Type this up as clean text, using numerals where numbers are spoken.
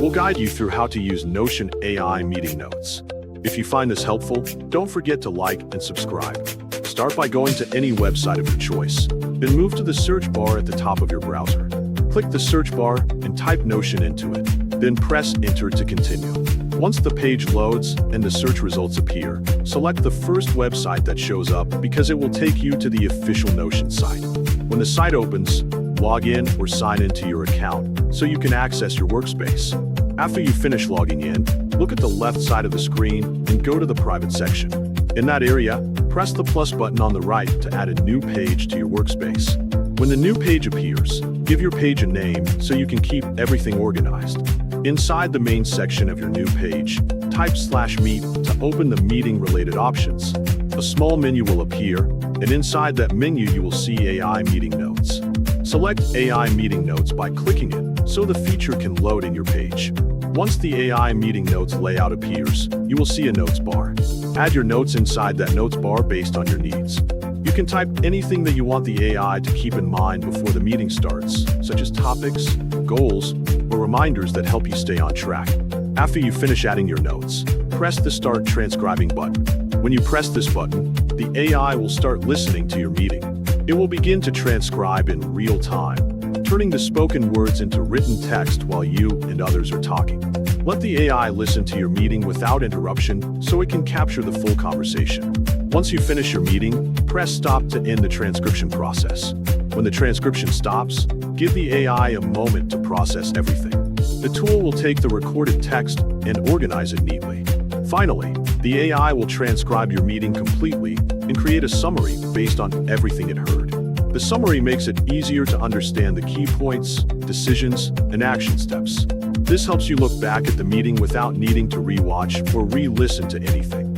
We'll guide you through how to use Notion AI meeting notes. If you find this helpful, don't forget to like and subscribe. Start by going to any website of your choice, then move to the search bar at the top of your browser. Click the search bar and type Notion into it, then press Enter to continue. Once the page loads and the search results appear, select the first website that shows up because it will take you to the official Notion site. When the site opens, log in or sign into your account so you can access your workspace. After you finish logging in, look at the left side of the screen and go to the private section. In that area, press the plus button on the right to add a new page to your workspace. When the new page appears, give your page a name so you can keep everything organized. Inside the main section of your new page, type /meet to open the meeting-related options. A small menu will appear, and inside that menu you will see AI meeting notes. Select AI meeting notes by clicking it so the feature can load in your page. Once the AI meeting notes layout appears, you will see a notes bar. Add your notes inside that notes bar based on your needs. You can type anything that you want the AI to keep in mind before the meeting starts, such as topics, goals, or reminders that help you stay on track. After you finish adding your notes, press the Start Transcribing button. When you press this button, the AI will start listening to your meeting. It will begin to transcribe in real time, turning the spoken words into written text while you and others are talking. Let the AI listen to your meeting without interruption so it can capture the full conversation. Once you finish your meeting, press Stop to end the transcription process. When the transcription stops, give the AI a moment to process everything. The tool will take the recorded text and organize it neatly. Finally, the AI will transcribe your meeting completely and create a summary based on everything it heard. The summary makes it easier to understand the key points, decisions, and action steps. This helps you look back at the meeting without needing to re-watch or re-listen to anything.